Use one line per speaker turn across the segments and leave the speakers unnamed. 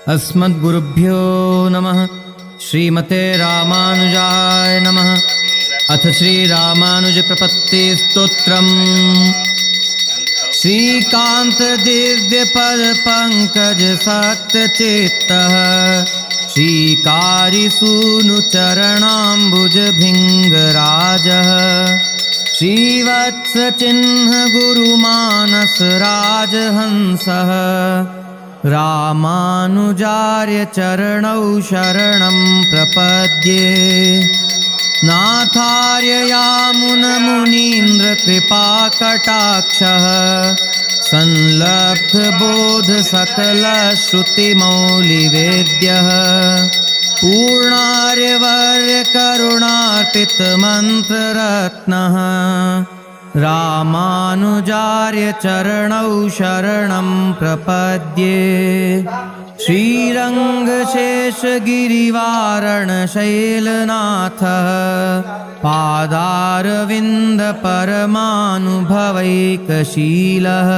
अस्मद्गुरुभ्यो नमः। श्रीमते रामानुजाय नमः। अथ श्रीरामानुजप्रपत्तिस्तोत्रम्। श्रीकान्तदिव्यपदपङ्कजसक्तचित्तः श्रीकारिसूनुचरणाम्बुजभृङ्गराजः श्रीवत्सचिह्नगुरुमानसराजहंसः रामानुजार्यचरणौ शरणं प्रपद्ये। नाथार्ययामुनमुनीन्द्रकृपाकटाक्षः संलब्धबोधसकलश्रुतिमौलिवेद्यः पूर्णार्यवर्यकरुणार्पितमन्त्ररत्नः रामानुजार्यचरणौ शरणं प्रपद्ये। श्रीरङ्गशेषगिरिवारणशैलनाथः पादारविन्दपरमानुभवैकशीलः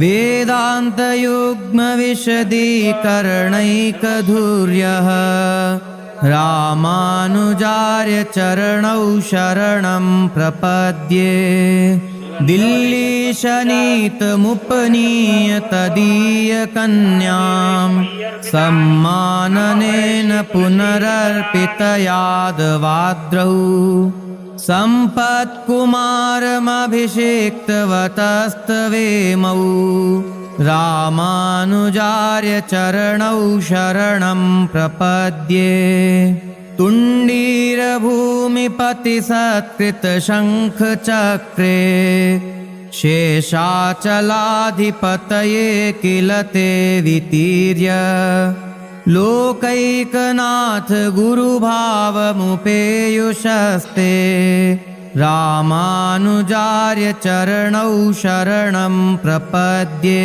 वेदान्तयुग्मविशदीकरणैकधुर्यः रामानुजार्यचरणौ शरणं प्रपद्ये। दिल्लीशनीतमुपनीय तदीयकन्यां सम्माननेन पुनरर्पितयादवाद्रौ सम्पत्कुमारमभिषेक्तवतस्तवेमौ रामानुजार्यचरणौ शरणं प्रपद्ये। तुण्डीरभूमिपतिसत्कृतशङ्खचक्रे शेषाचलाधिपतये किल ते वितीर्य लोकैकनाथ गुरुभावमुपेयुषस्ते रामानुजार्यचरणौ शरणं प्रपद्ये।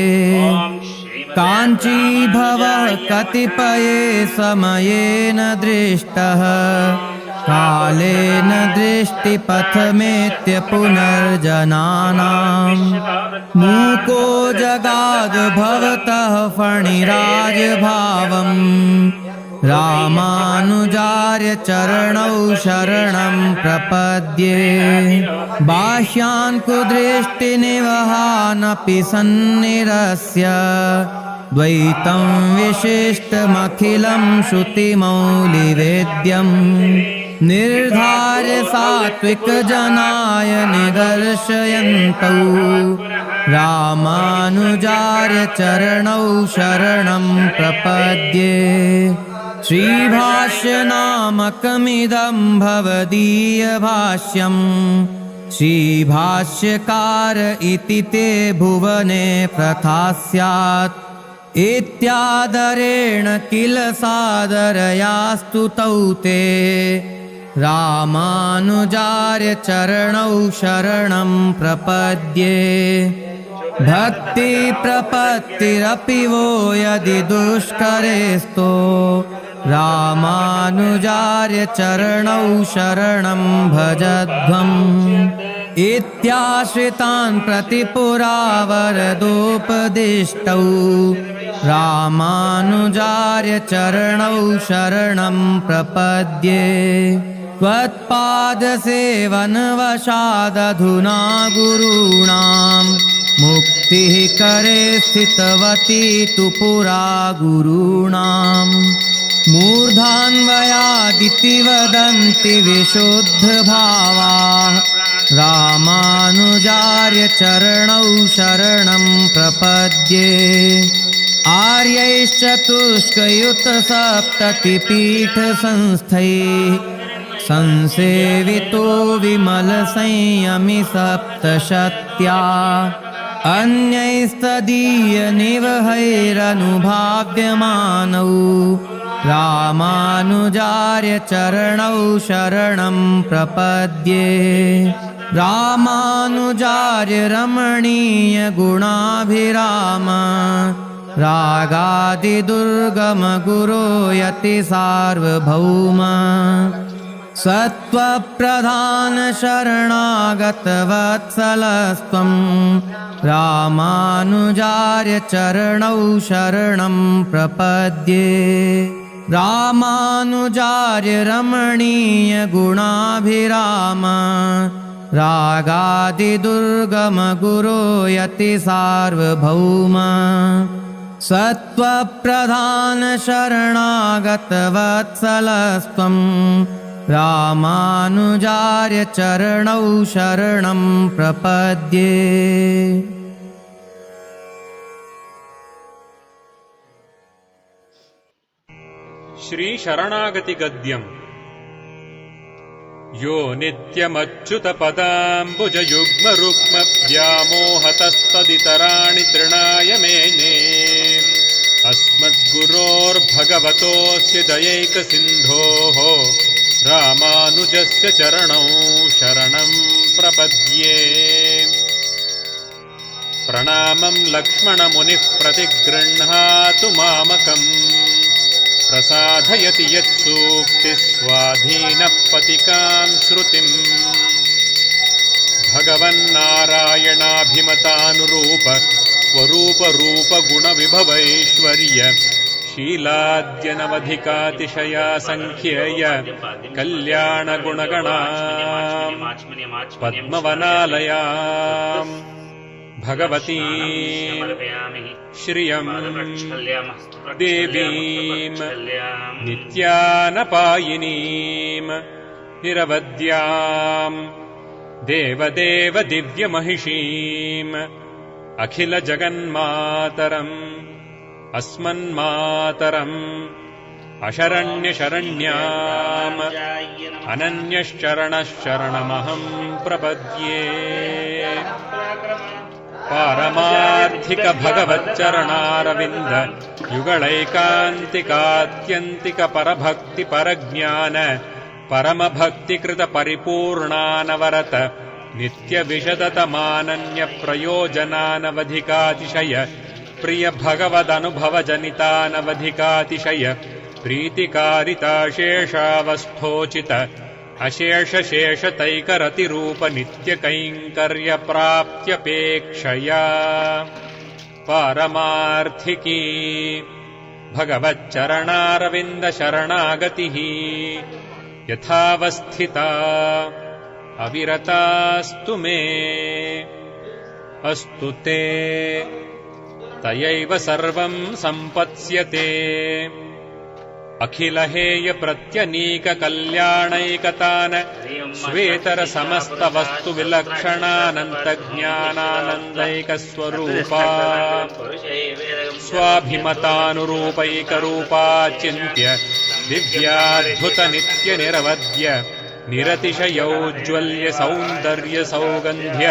काञ्चीभवः कतिपये समयेन दृष्टः कालेन दृष्टिपथमेत्य पुनर्जनानां मूको जगाद भवतः फणिराजभावम् रामानुजार्यचरणौ शरणं प्रपद्ये। बाह्यान्कुदृष्टिनिवहानपि सन्निरस्य द्वैतं विशिष्टमखिलं श्रुतिमौलिवेद्यम् निर्धार्य सात्विकजनाय निदर्शयन्तौ रामानुजार्यचरणौ शरणं प्रपद्ये। श्रीभाष्यनामकमिदं भवदीयभाष्यम् श्रीभाष्यकार इति ते भुवने प्रथा स्यात् इत्यादरेण किल सादरयास्तुतौ ते रामानुजार्यचरणौ शरणं प्रपद्ये। भक्तिप्रपत्तिरपि वो यदि दुष्करेस्तो रामानुजार्यचरणौ शरणं भजध्वम् इत्याश्रितान् प्रतिपुरावरदोपदिष्टौ रामानुजार्यचरणौ शरणं प्रपद्ये। त्वत्पादसेवनवशादधुना गुरूणां मुक्तिः करे स्थितवती तु पुरा गुरूणां मूर्धान्वयादिति वदन्ति विशुद्धभावाः रामानुजार्यचरणौ शरणं प्रपद्ये। आर्यैश्चतुष्कयुतसप्ततिपीठसंस्थैः संसेवितो विमलसंयमि सप्तशत्या अन्यैस्तदीयनिवहैरनुभाव्यमानौ रामानुजार्यचरणौ शरणं प्रपद्ये। रामानुजार्यरमणीय गुणाभिराम रागादिदुर्गम गुरो यति सार्वभौम सत्त्वप्रधान शरणागतवत्सलस्त्वं रामानुजार्य चरणौ शरणं प्रपद्ये रामानुजार्य रमणीय गुणाभिराम रागादिदुर्गम गुरो यति सार्वभौम सत्त्वप्रधान शरणागतवत्सलस्त्वं रामानुजार्य चरणौ शरणं प्रपद्ये।
ಶ್ರೀ ಶರಣಾಗತಿ ಗದ್ಯಂ. ಯೋ ನಿತ್ಯಮಚ್ಯುತ ಪದಾಂಬುಜ ಯುಗ್ಮ ರುಕ್ಮ ವ್ಯಾಮೋಹತಸ್ತದಿತರಾಣಿ ತೃಣಾಯ ಮೇನೆ ಅಸ್ಮದ್ಗುರೋರ್ಭಗವತೋಸ್ಯ ದಯೈಕ ಸಿಂಧೋಃ ರಾಮಾನುಜಸ್ಯ ಚರಣೌ ಶರಣಂ ಪ್ರಪದ್ಯೆ. ಪ್ರಣಾಮಂ ಲಕ್ಷ್ಮಣ ಮುನಿಃ ಪ್ರತಿಗೃಹ್ಣಾತು ಮಾಮಕಂ ಪ್ರಸಾದಯತಿ ಯತ್ಸೂಕ್ತಿ ಸ್ವಾಧೀನಃ ಪತಿಕಾಂ ಶ್ರುತಿಂ. ಭಗವನ್ನಾರಾಯಣಾಭಿಮತಾನುರೂಪ ಸ್ವರೂಪ ರೂಪ ಗುಣ ವಿಭವೈಶ್ವರ್ಯ ಶೀಲಾದ್ಯನವಧಿಕಾತಿಶಯ ಸಂಖ್ಯೇಯ ಕಲ್ಯಾಣ ಗುಣಗಣಾಂ ಪದ್ಮವನಾಲಯಾಂ ಭಗವತೀಂ ಶ್ರಿಯಂ ದೇವೀಂ ನಿತ್ಯಾನಪಾಯಿನೀಂ ನಿರವದ್ಯಾಂ ದೇವದೇವ ದಿವ್ಯಮಹಿಷೀಂ ಅಖಿಲ ಜಗನ್ಮಾತರಂ ಅಸ್ಮನ್ಮಾತರಂ ಅಶರಣ್ಯಶರಣ್ಯಾಂ ಅನನ್ಯಶ್ಚರಣಃ ಶರಣಮಹಂ ಪ್ರಪದ್ಯೆ. ಪಾರಮಾರ್ಥಿಕ ಭಗವಚ್ಚರಣಾರವಿಂದ ಯುಗಳೈಕಾಂತಿಕಾತ್ಯಂತಿಕ ಪರಭಕ್ತಿ ಪರಜ್ಞಾನ ಪರಮಭಕ್ತಿಕೃತ ಪರಿಪೂರ್ಣಾನವರತ ನಿತ್ಯ ವಿಶದತಮಾನನ್ಯ ಪ್ರಯೋಜನಾನವಧಿಕಾತಿಶಯ ಪ್ರಿಯ ಭಗವದನುಭವ ಜನಿತಾನವಧಿಕಾತಿಶಯ ಪ್ರೀತಿಕಾರಿತಾಶೇಷಾವಸ್ಥೋಚಿತ ಅಶೇಷಶೇಷತೈಕರತಿರೂಪ ನಿತ್ಯಕೈಂಕರ್ಯ ಪ್ರಾಪ್ತ್ಯಪೇಕ್ಷಯ ಪಾರಮಾರ್ಥಿಕೀ ಭಗವಚ್ಚರಣಾರವಿಂದ ಶರಣಾಗತಿಃ ಯಥಾವಸ್ಥಿತಾ ಅವಿರತಾಸ್ತು ಮೇ. ಅಸ್ತು ತೇ ತಯೈವ ಸರ್ವಂ ಸಂಪತ್ಸ್ಯತೆ ಅಖಿಲ ಹೇಯ ಪ್ರತ್ಯನೀಕ ಕಲ್ಯಾಣೈಕತಾನ ಶ್ವೇತರ ಸಮಸ್ತ ವಸ್ತು ವಿಲಕ್ಷಣಾನಂತ ಜ್ಞಾನಾನಂದೈಕ ಸ್ವರೂಪ ಸ್ವಾಭಿಮತಾನುರೂಪೈಕ ರೂಪಾಚಿಂತ್ಯ ದಿವ್ಯಾದ್ಭುತ ನಿತ್ಯ ನಿರವದ್ಯ ನಿರತಿಶಯೌಜ್ವಲ್ಯ ಸೌಂದರ್ಯ ಸೌಗಂಧ್ಯ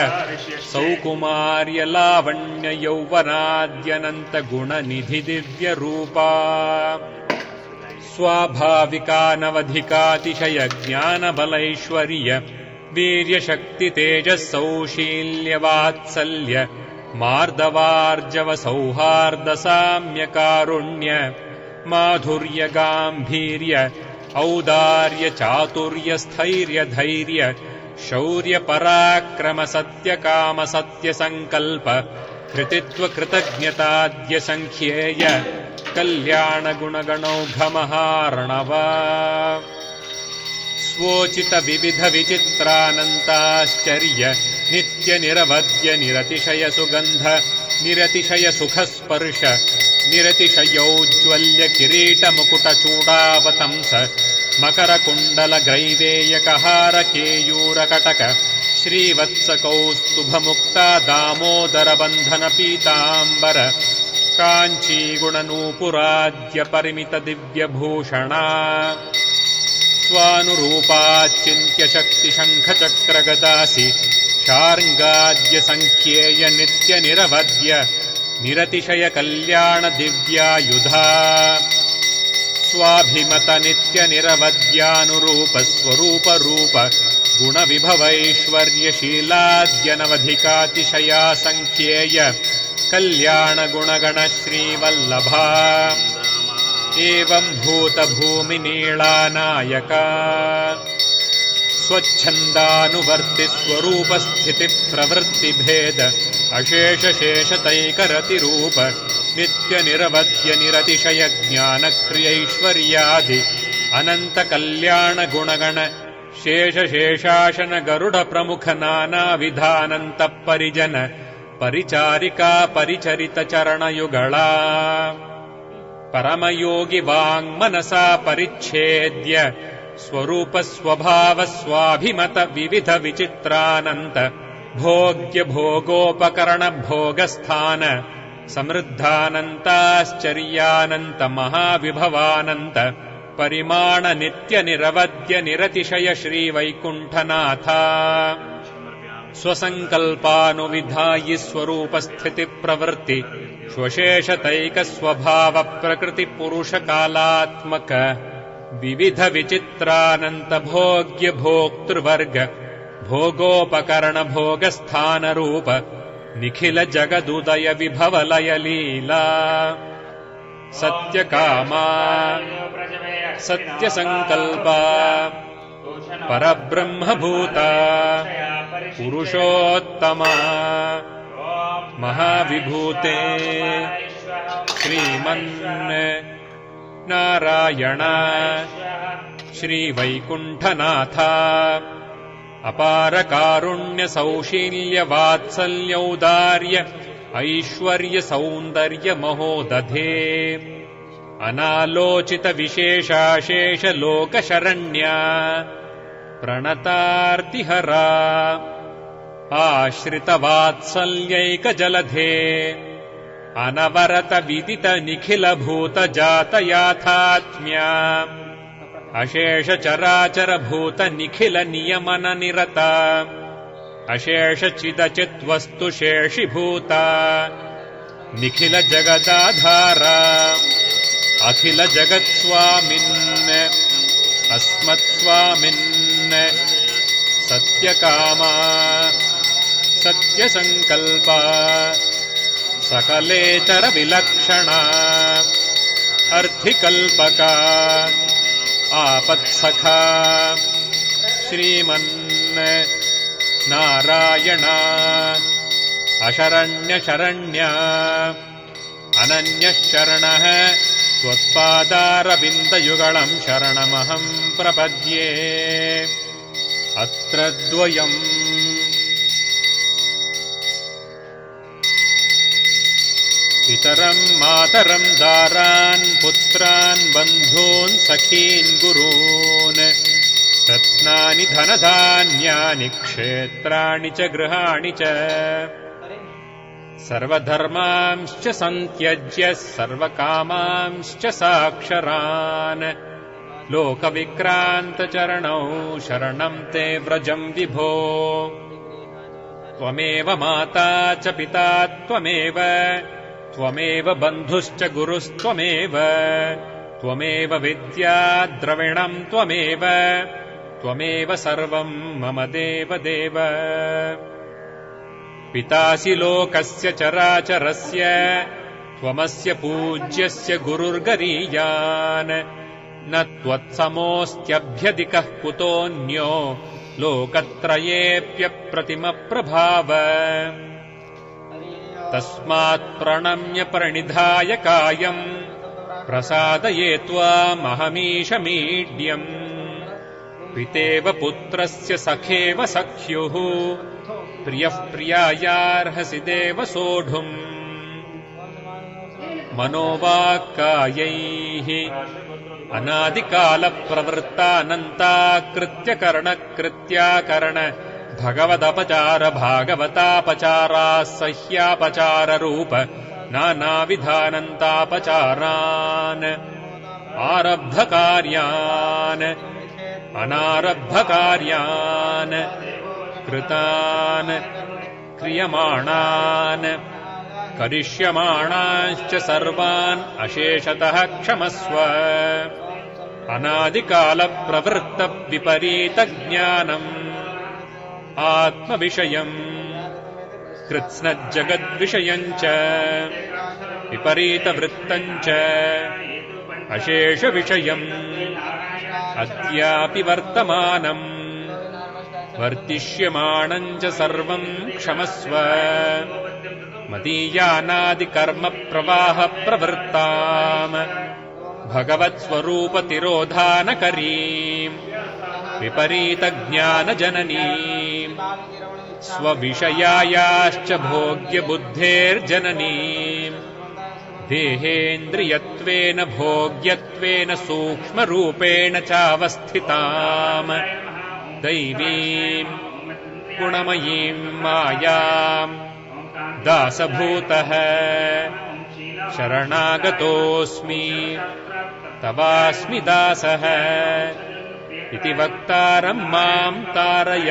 ಸೌಕುಮಾರ್ಯ ಲಾವಣ್ಯ ಯೌವನಾದ್ಯನಂತ ಗುಣನಿಧಿ ದಿವ್ಯ ರೂಪ ಸ್ವಾಭಾವಿಕಾನವಧಿಕಾತಿಶಯ ಜ್ಞಾನಬಲೈಶ್ವರ್ಯ ವೀರ್ಯಶಕ್ತಿ ತೇಜಸ್ಸೌಶೀಲ್ಯ ವಾತ್ಸಲ್ಯ ಮಾರ್ದವಾರ್ಜವ ಸೌಹಾರ್ದ ಸಾಮ್ಯ ಕಾರುಣ್ಯ ಮಾಧುರ್ಯ ಗಾಂಭೀರ್ಯ ಔದಾರ್ಯ ಚಾತುರ್ಯ ಸ್ಥೈರ್ಯ ಧೈರ್ಯ ಶೌರ್ಯ ಪರಾಕ್ರಮ ಸತ್ಯ ಕಾಮ ಸತ್ಯ ಸಂಕಲ್ಪ ಕೃತಿತ್ವ ಕೃತಜ್ಞತಾದ್ಯ ಸಂಖ್ಯೇಯ ಕಲ್ಯಾಣ ಗುಣಗಣೌಘ ಮಹಾರ್ಣವ ಸ್ವೋಚಿತ ವಿವಿಧ ವಿಚಿತ್ರಾನಂತಾಶ್ಚರ್ಯ ನಿತ್ಯ ನಿರವದ್ಯ ನಿರತಿಶಯ ಸುಗಂಧ ನಿರತಿಶಯ ಸುಖ ಸ್ಪರ್ಶ ನಿರತಿಶಯೌಜ್ವಲ್ಯ ಕಿರೀಟ ಮುಕುಟ ಚೂಡಾವತಂಸ ಮಕರ ಕುಂಡಲ ಗ್ರೈವೇಯಕ ಹಾರ ಕೇಯೂರ ಕಟಕ ಶ್ರೀವತ್ಸ ಕೌಸ್ತುಭ ಮುಕ್ತ ದಾಮೋದರ ಬಂಧನ ಪೀತಾಂಬರ ಕಾಂಚೀ ಗುಣನೂಪುರಾದ್ಯ ಪರಿಮಿತ ದಿವ್ಯಭೂಷಣ ಸ್ವಾನುರೂಪಾಚ್ಚಿಂತ್ಯ ಶಕ್ತಿ ಶಂಖ ಚಕ್ರ ಗದಾಸಿ ಶಾರ್ಂಗಾದ್ಯ ಸಂಖ್ಯೇಯ ನಿತ್ಯ ನಿರವದ್ಯ ನಿರತಿಶಯ ಕಲ್ಯಾಣ ದಿವ್ಯಾಯುಧ ಸ್ವಾಭಿಮತ ನಿತ್ಯ ನಿರವದ್ಯಾನುರೂಪ ಸ್ವರೂಪ ರೂಪ ಗುಣ ವಿಭವೈಶ್ವರ್ಯ ಶೀಲಾದ್ಯನವಧಿಕಾತಿಶಯ ಸಂಖ್ಯೇಯ ಕಲ್ಯಾಣ ಗುಣಗಣ ಶ್ರೀವಲ್ಲಭ ಏವಂ ಭೂತ ಭೂಮಿ ನೀಳಾನಾಯಕ स्वच्छन्दानुवर्ति स्वरूपस्थितिप्रवृत्तिभेद अशेषशेषतैकरतिरूप नित्यनिरवध्य निरतिशय ज्ञानक्रियैश्वर्यादि अनन्तकल्याणगुणगण शेषशेषाशन गरुडप्रमुख नानाविधानन्तः परिजन परिचारिका परिचरितचरणयुगळा परमयोगि वाङ्मनसा परिच्छेद्य स्वरूपस्वभावस्वाभिमत विविध विचित्रानन्त भोग्य भोगोपकरण भोगस्थान समृद्धानन्ताश्चर्यानन्त महाविभवानन्त परिमाण नित्य निरवध्य निरतिशय श्रीवैकुण्ठनाथ स्वसङ्कल्पानुविधायि स्वरूपस्थितिप्रवृत्ति स्वशेषतैकस्वभाव प्रकृतिपुरुषकालात्मक विविध विचित्रानन्त भोग्य भोक्तृवर्ग भोगोपकरण भोगस्थानरूप निखिल जगदुदय विभवलय लीला सत्यकामा सत्यसङ्कल्पा परब्रह्मभूता पुरुषोत्तमा महाविभूते श्रीमन् नारायण श्रीवैकुण्ठनाथ अपार कारुण्य सौशील्य वात्सल्यौदार्य ऐश्वर्य सौन्दर्य महोदधे अनालोचित विशेषाशेष लोकशरण्या प्रणतार्तिहरा आश्रित वात्सल्यैक जलधे अनवरत विदित निखिल भूत जात याथात्म्या अशेष चराचर भूत निखिल नियमन निरता अशेष चिदचित् वस्तु शेषीभूता निखिल जगदाधारा अखिल जगत्स्वामिन् अस्मत्स्वामिन् सत्यकामा सत्यसङ्कल्पा सकलेतर विलक्षणा अर्थिकल्पका आपत्सखा श्रीमन् नारायण अशरण्यशरण्या अनन्यः शरणः त्वत्पादारविन्दयुगळं शरणमहं प्रपद्ये अत्र द्वयम् पितरं मातरं दारान् पुत्रान् बन्धून् सखीन् गुरून् रत्नानि धनधान्यानि क्षेत्राणि च गृहाणि च सर्वधर्मांश्च सन्त्यज्य सर्वकामांश्च साक्षरान् लोकविक्रान्तचरणौ शरणं ते व्रजं विभो त्वमेव माता च पिता त्वमेव बन्धुश्च गुरुस्त्वमेव त्वमेव विद्या द्रविणं त्वमेव सर्वं मम देवदेव पितासि लोकस्य चराचरस्य त्वमस्य पूज्यस्य गुरुर्गरीयान् न त्वत्समोऽस्त्यभ्यधिकः कुतोऽन्यो लोकत्रयेऽप्यप्रतिमप्रभाव तस्मात् प्रणम्य प्रणिधाय कायम् प्रसादये त्वामहमीशमीड्यम् पितेव पुत्रस्य सखेव सख्युः प्रियः प्रियायार्हसि देव सोढुम् मनोवाक्कायैः अनादिकालप्रवृत्तानन्ताकृत्यकरणकृत्याकरण भगवदपचार भागवतापचाराः सह्यापचाररूप नानाविधानन्तापचारान् आरब्धकार्यान् अनारब्धकार्यान् कृतान् क्रियमाणान् करिष्यमाणाश्च सर्वान् अशेषतः क्षमस्व अनादिकालप्रवृत्तविपरीतज्ञानम् आत्मविषयम् कृत्स्नज्जगद्विषयम् च विपरीतवृत्तम् च अशेषविषयम् अद्यापि वर्तमानम् वर्तिष्यमाणं च सर्वं क्षमस्व मदीयानादिकर्मप्रवाहप्रवृत्ताम् भगवत्स्वरूपतिरोधानकरीम् विपरीतज्ञानजननीम् स्वविषयायाश्च भोग्यबुद्धेर्जननीम् देहेन्द्रियत्वेन भोग्यत्वेन सूक्ष्मरूपेण चावस्थिताम् दैवीम् गुणमयीम् मायाम् दासभूतः शरणागतोऽस्मि तवास्मि दासः इति वक्तारम् माम् तारय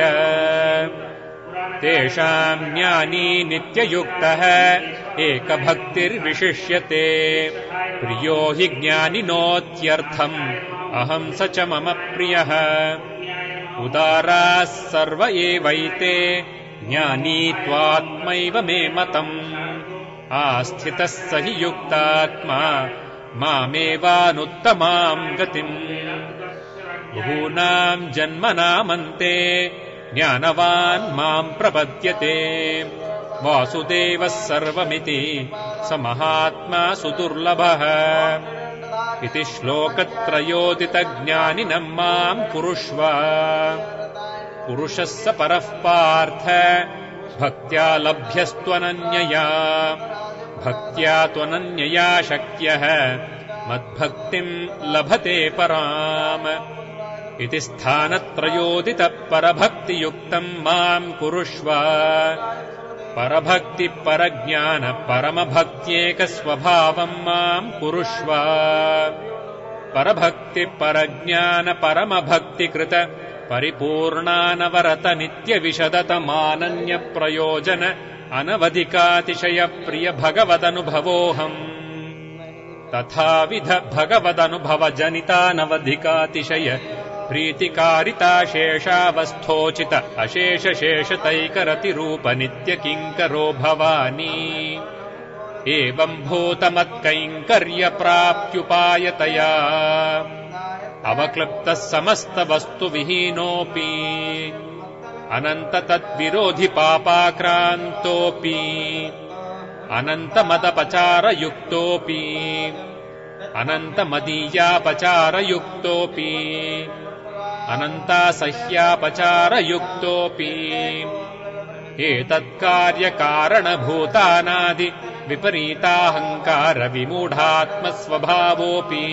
तेषाम् ज्ञानी नित्ययुक्तः एकभक्तिर्विशिष्यते प्रियो हि ज्ञानिनोत्यर्थम् अहम् स च मम प्रियः उदाराः सर्व एवैते ज्ञानी त्वात्मैव मे मतम् आस्थितः स हि युक्तात्मा मामेवानुत्तमाम् गतिम् बहूनाम् जन्मनामन्ते ज्ञानवान् माम् प्रपद्यते वासुदेवः सर्वमिति स महात्मा सुदुर्लभः इति श्लोकत्रयोदितज्ञानिनम् माम् कुरुष्व पुरुषः स परः पार्थ भक्त्या लभ्यस्त्वनन्यया भक्त्या त्वनन्यया शक्यः मद्भक्तिम् लभते पराम् इति स्थानत्रयोदितः परभक्तियुक्तम् माम् कुरुष्व परभक्तिपरज्ञान परमभक्त्येकस्वभावम् माम् कुरुष्व परभक्तिपरज्ञान परमभक्तिकृत परिपूर्णानवरत नित्यविशदतमानन्यप्रयोजन अनवधिकातिशय प्रिय भगवदनुभवोऽहम् तथाविध भगवदनुभव जनितानवधिकातिशय प्रीतिकारिता शेषावस्थोचित अशेषशेषतैकरतिरूप नित्यकिङ्करो भवानी एवम् भूतमत्कैङ्कर्यप्राप्त्युपायतया अवक्लृप्तः समस्तवस्तुविहीनोऽपि अनन्त तद्विरोधि पापाक्रान्तोऽपि अनन्तमदपचारयुक्तोऽपि अनन्तमदीयापचारयुक्तोऽपि अनन्तासह्यापचारयुक्तोऽपि एतत्कार्यकारणभूतानादि विपरीताहङ्कारविमूढात्मस्वभावोऽपि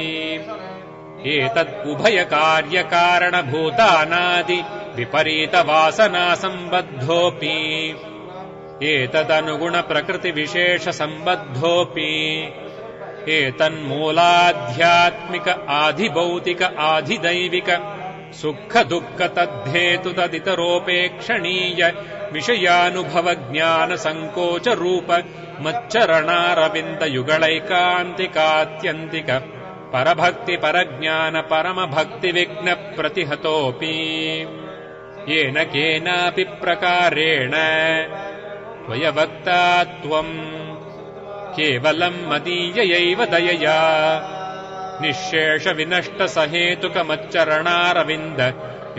एतदुभयकार्यकारणभूतानादि विपरीतवासनासम्बद्धोऽपि एतदनुगुणप्रकृतिविशेषसम्बद्धोऽपि एतन्मूलाध्यात्मिक आधिभौतिक आधिदैविक सुखदुःख तद्धेतु तदितरोपेक्षणीय विषयानुभवज्ञानसङ्कोचरूप मच्चरणारविन्दयुगलैकान्तिकात्यन्तिक परभक्तिपरज्ञान परमभक्तिविघ्नप्रतिहतोऽपि येन केनापि प्रकारेण त्वयवक्ता त्वम् केवलम् मदीययैव दयया निःशेषविनष्टसहेतुकमच्चरणारविन्द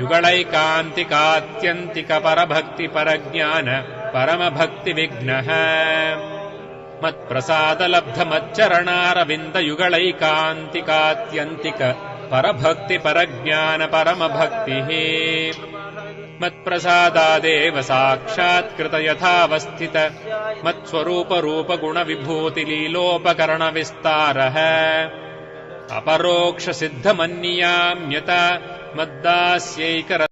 युगलैकान्तिकात्यन्तिक परभक्तिपरज्ञान परमभक्तिविघ्नः मत्प्रसादलब्धमच्चरणारविन्दयुगलैकान्तिकात्यन्तिक परभक्तिपरज्ञान परमभक्तिः मत्प्रसादादेव साक्षात्कृत यथावस्थित मत्स्वरूपरूपगुणविभूतिलीलोपकरणविस्तारः अपरोक्षसिद्धमन्नियाम्यत मद्दास्यैकर